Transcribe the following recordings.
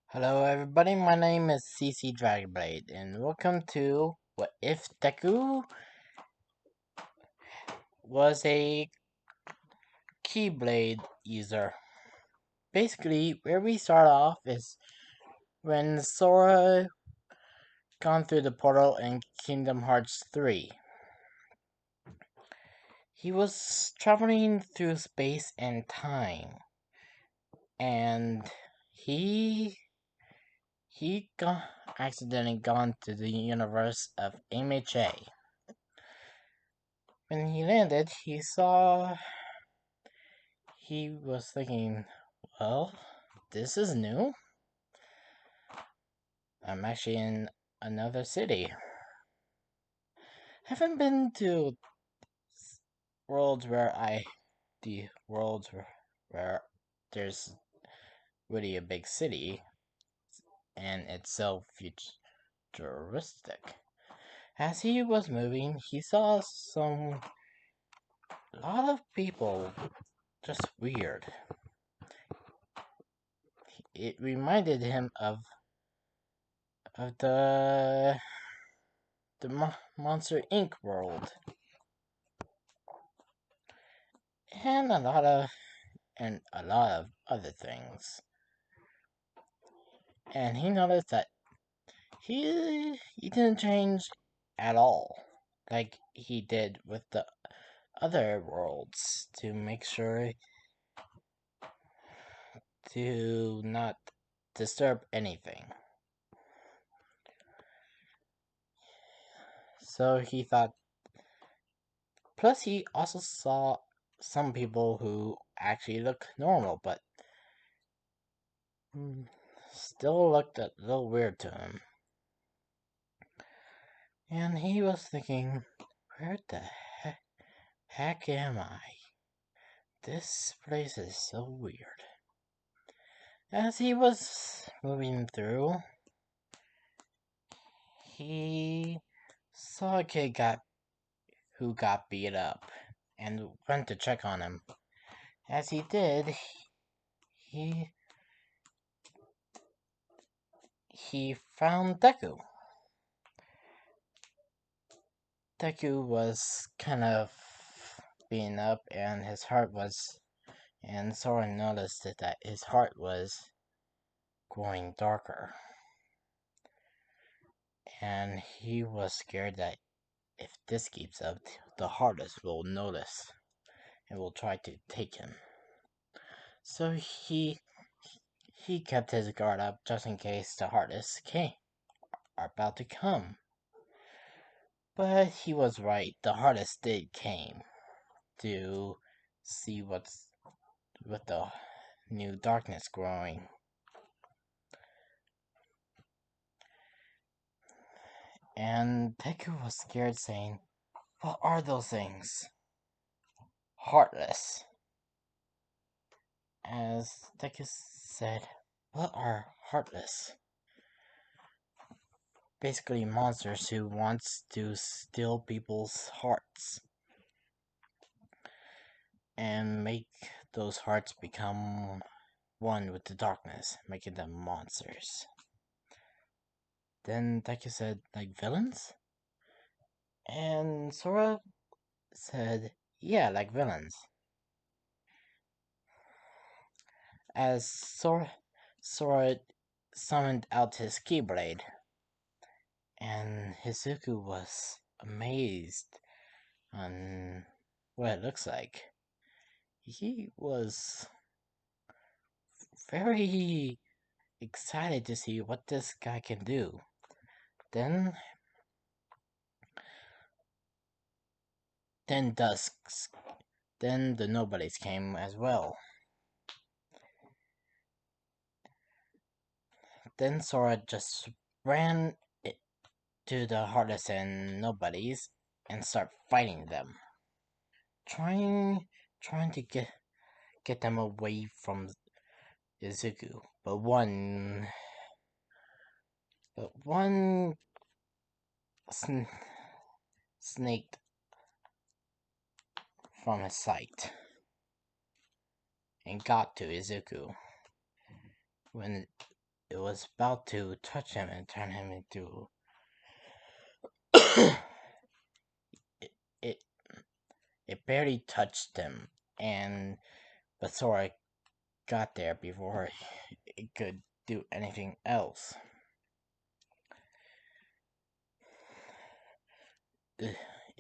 Hello everybody, my name is CC Dragonblade, and welcome to What If Deku was a keyblade user. Basically, where we start off is when Sora gone through the portal in Kingdom Hearts 3. He was traveling through space and time, and he he got accidentally gone to the universe of MHA. When he landed, he was thinking, well, this is new. I'm actually in another city. Haven't been to worlds where the worlds where there's really a big city and it's so futuristic. As he was moving, he saw a lot of people just weird. It reminded him of the Monster Inc. world, and a lot of other things. And he noticed that he didn't change at all, like he did with the other worlds, to make sure to not disturb anything. So he thought. Plus, he also saw some people who actually look normal, but still looked a little weird to him. And he was thinking, where the heck am I? This place is so weird. As he was moving through, he saw a kid who got beat up and went to check on him. As he did, he he found Deku. Deku was kind of beaten up, and Sora noticed that his heart was growing darker. And he was scared that if this keeps up, the heartless will notice and will try to take him. So he kept his guard up just in case the heartless are about to come. But he was right. The heartless did came to see what's with the new darkness growing. And Deku was scared, saying, "What are those things?" Heartless. As Deku said, "What are heartless?" Basically, monsters who wants to steal people's hearts and make those hearts become one with the darkness, making them monsters. Then Deku said, like villains? And Sora said, yeah, like villains. As Sora summoned out his keyblade, and Izuku was amazed on what it looks like. He was very excited to see what this guy can do. Then, then Dusk's, then the Nobodies came as well. Then Sora just ran to the Heartless and Nobodies and start fighting them, trying to get them away from Izuku. But one snaked from his sight and got to Izuku when it was about to touch him and turn him into it, it it barely touched him, and but Sora got there before it could do anything else.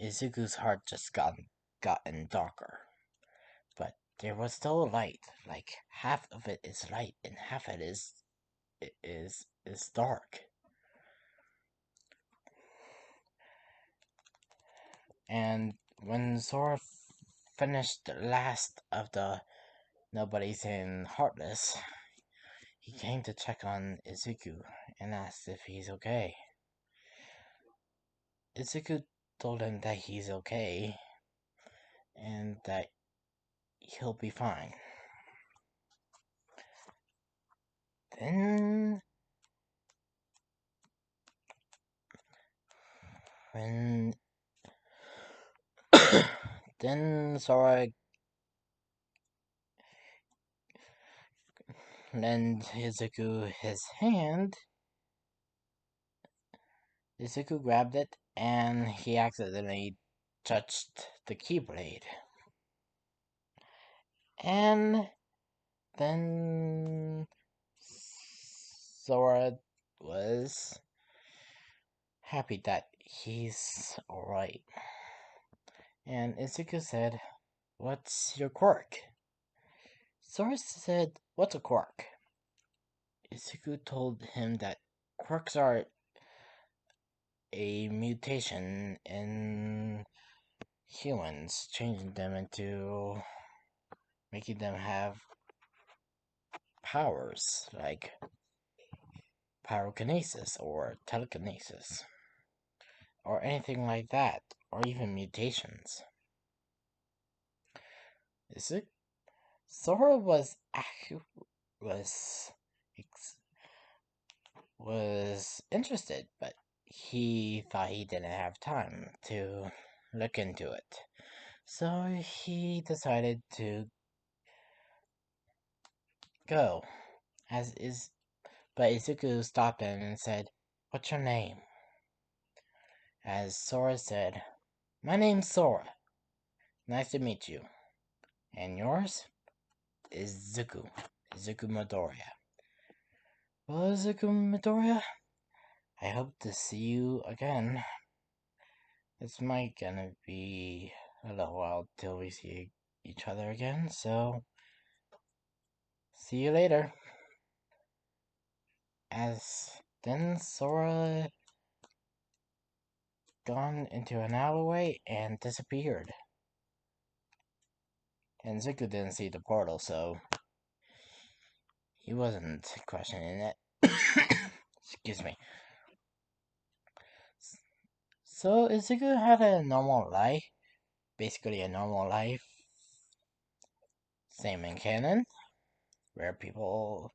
Izuku's heart just gotten darker, but there was still light. Like half of it is light, and half of it is dark. And when Sora finished the last of the nobodies in Heartless, he came to check on Izuku and asked if he's okay. Izuku told him that he's okay and that he'll be fine. Then, when then Sora lent Izuku his hand. Izuku grabbed it and he accidentally touched the keyblade. And then Sora was happy that he's alright. And Izuku said, "What's your quirk?" Sora said, "What's a quirk?" Izuku told him that quirks are a mutation in humans, changing them into making them have powers like pyrokinesis or telekinesis or anything like that, or even mutations. Izuku Sora was was interested, but he thought he didn't have time to look into it. So he decided to go. But Izuku stopped him and said, "What's your name?" As Sora said, "My name's Sora. Nice to meet you. And yours?" "Izuku. Izuku Midoriya." "Well, Izuku Midoriya, I hope to see you again. It's might gonna be a little while till we see each other again, so see you later." As then Sora gone into an alleyway and disappeared. And Zuko didn't see the portal, so he wasn't questioning it. Excuse me. So Izuku had a normal life, basically a normal life, same in canon, where people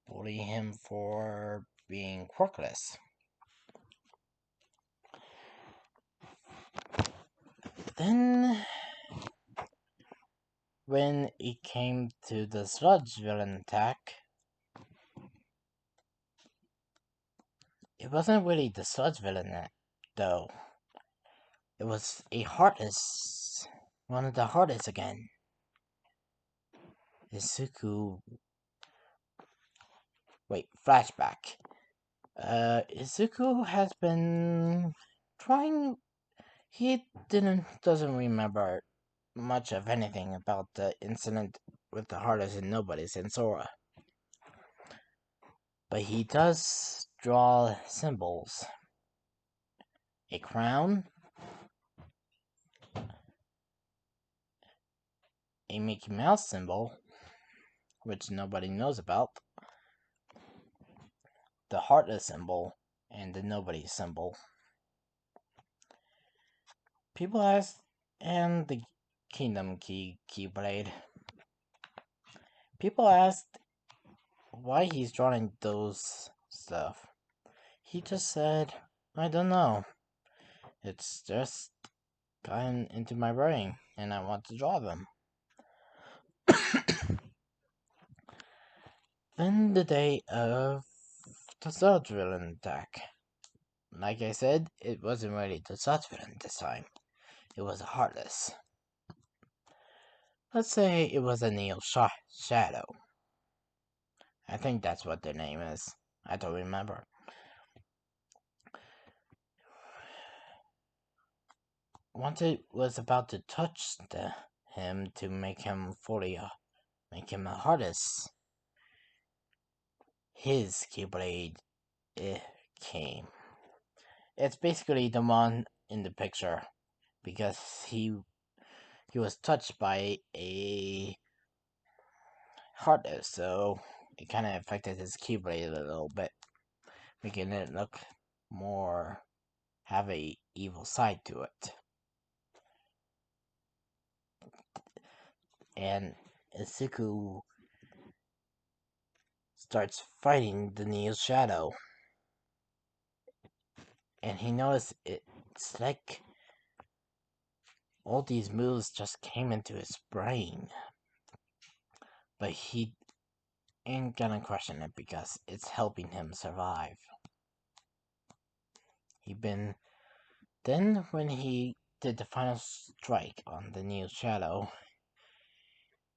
bully him for being quirkless. Then, when it came to the sludge villain attack, it wasn't really the sludge villain, though. It was a heartless, one of the heartless again. Izuku. Wait, flashback. Izuku has been trying. He doesn't remember much of anything about the incident with the Heartless and Nobodies and Sora. But he does draw symbols. A crown, a Mickey Mouse symbol, which nobody knows about, the Heartless symbol, and the Nobody symbol. People ask, and the Kingdom Keyblade. People asked why he's drawing those stuff. He just said, "I don't know. It's just gotten into my brain, and I want to draw them." Then the day of the Sludge Villain attack. Like I said, it wasn't really the Sludge Villain this time. It was a Heartless. Let's say it was a Shadow. I think that's what their name is. I don't remember. Once it was about to touch him to make him make him a Heartless, his keyblade came. It's basically the one in the picture because he was touched by a Heartless, so it kind of affected his keyblade a little bit, making it look more have a evil side to it. And Izuku starts fighting the Neo's shadow, and he noticed it's like all these moves just came into his brain, but he ain't gonna question it because it's helping him survive. Then when he did the final strike on the Neo's shadow,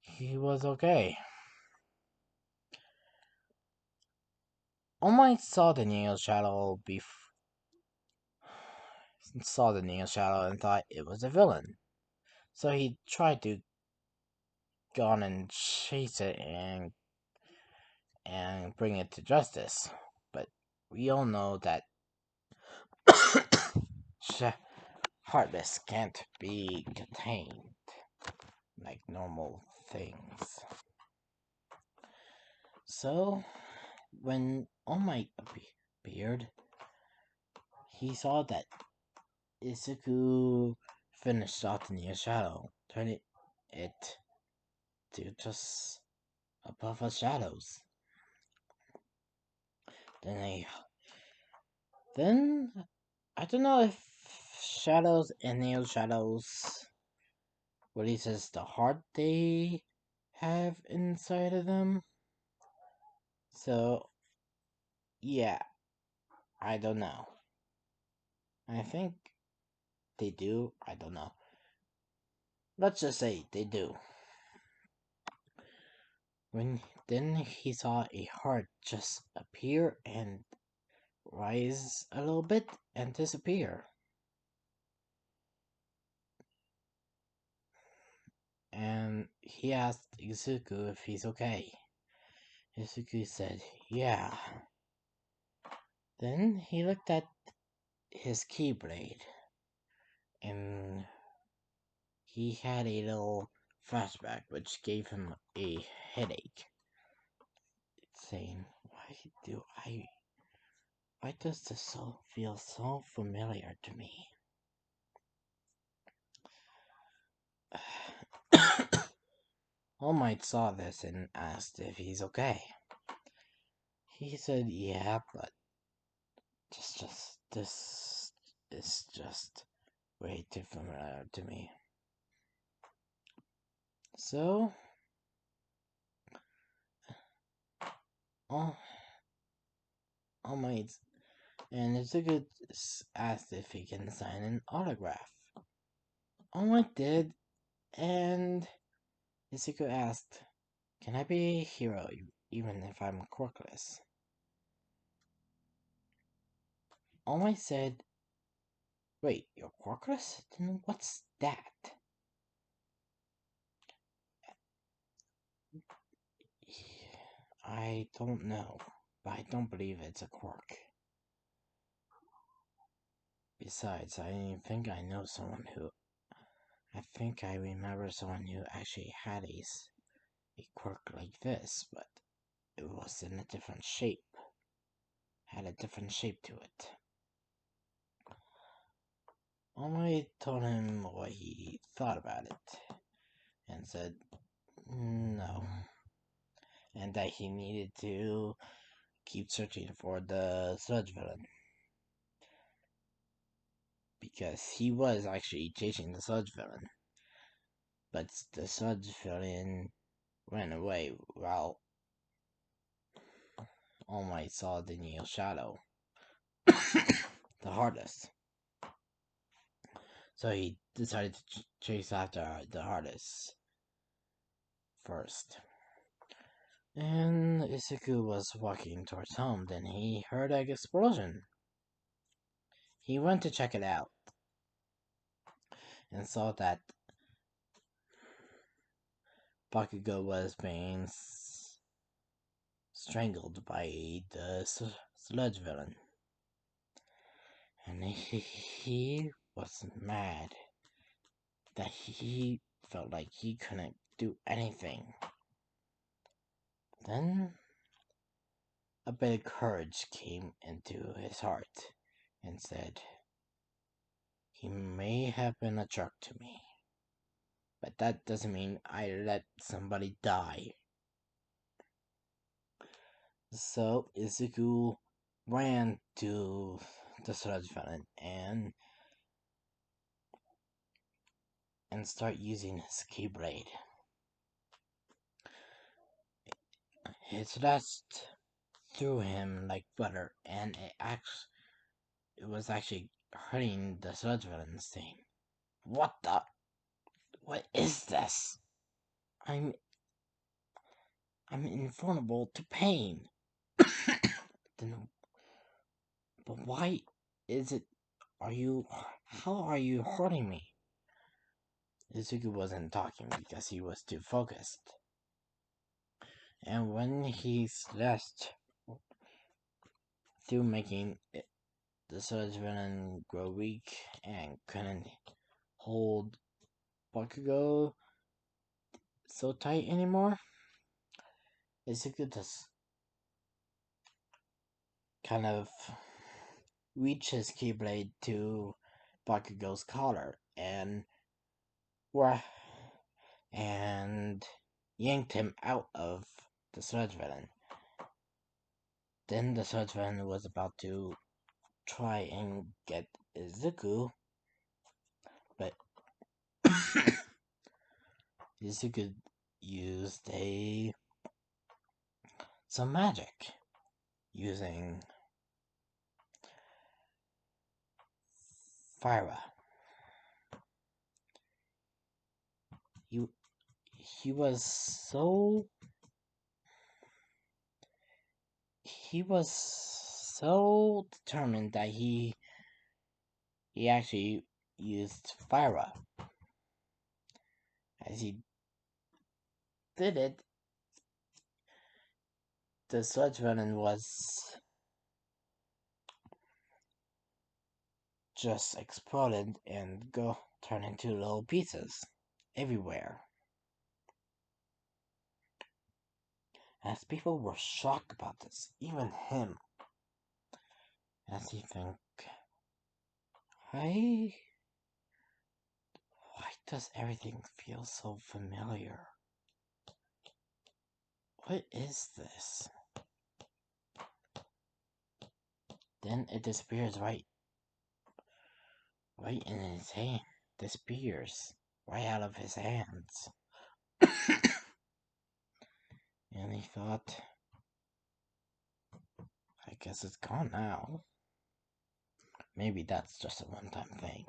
he was okay. All Might saw the Neo's shadow and thought it was a villain. So he tried to go on and chase it and bring it to justice. But we all know that Heartless can't be contained like normal things. So when All Might appeared, he saw that Izuku finished off the Near Shadow, turning it to just a puff of shadows. Then I don't know if shadows and Neo Shadows releases the heart they have inside of them. So yeah, I don't know. I think they do. I don't know. Let's just say they do. Then he saw a heart just appear and rise a little bit and disappear. And he asked Izuku if he's okay. Izuku said, yeah. Then he looked at his keyblade and he had a little flashback which gave him a headache. Saying, why does this feel so familiar to me? All Might saw this and asked if he's okay. He said, yeah, but this is just way too familiar to me. So, All Might and Izuku asked if he can sign an autograph. All Might did, and Izuku asked, can I be a hero even if I'm quirkless? All Might said, wait, you're quirkless? Then what's that? I don't know, but I don't believe it's a quirk. Besides, I think I know someone who... I think I remember someone who actually had a quirk like this, but it was in a different shape. Had a different shape to it. I told him what he thought about it, and said no, and that he needed to keep searching for the sludge villain. Because he was actually chasing the sludge villain. But the sludge villain ran away while All Might saw the Neo Shadow, the hardest. So he decided to chase after the hardest first. And Izuku was walking towards home, then he heard an explosion. He went to check it out and saw that Bakugo was being strangled by the sludge villain. And he was mad that he felt like he couldn't do anything. Then a bit of courage came into his heart and said, he may have been a jerk to me, but that doesn't mean I let somebody die. So Izuku ran to the sludge villain and start using his keyblade. His slash through him like butter, and it was actually hurting the sludge villain's thing. What is this? I'm invulnerable to pain. Then, but why is it? How are you hurting me? Izuku wasn't talking because he was too focused. And when he slashed through, making the sludge villain grow weak and couldn't hold Bakugo so tight anymore, Izuku just kind of reached his keyblade to Bakugo's collar and yanked him out of the sludge villain. Then the sludge villain was about to try and get Izuku, but Izuku used some magic using Fyra. He was so determined that he actually used Fyra. As he did it, the sludge villain was just exploded and turn into little pieces everywhere. As people were shocked about this, even him, as he think, why does everything feel so familiar? What is this? Then it disappears right in his hand. Disappears right out of his hands. And he thought, I guess it's gone now. Maybe that's just a one-time thing.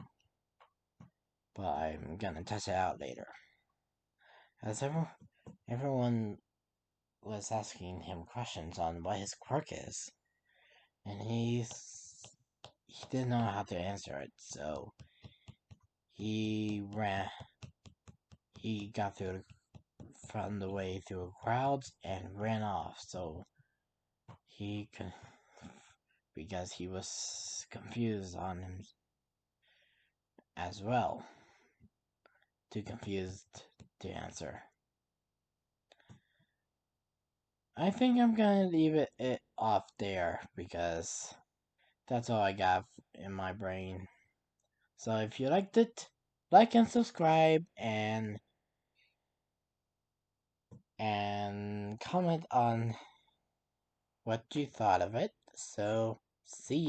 But I'm gonna test it out later. As everyone was asking him questions on what his quirk is, and he didn't know how to answer it, so he got found the way through crowds and ran off, so he could, because he was confused on him as well, too confused to answer. I think I'm gonna leave it off there because that's all I got in my brain. So if you liked it, like and subscribe and comment on what you thought of it. So see ya.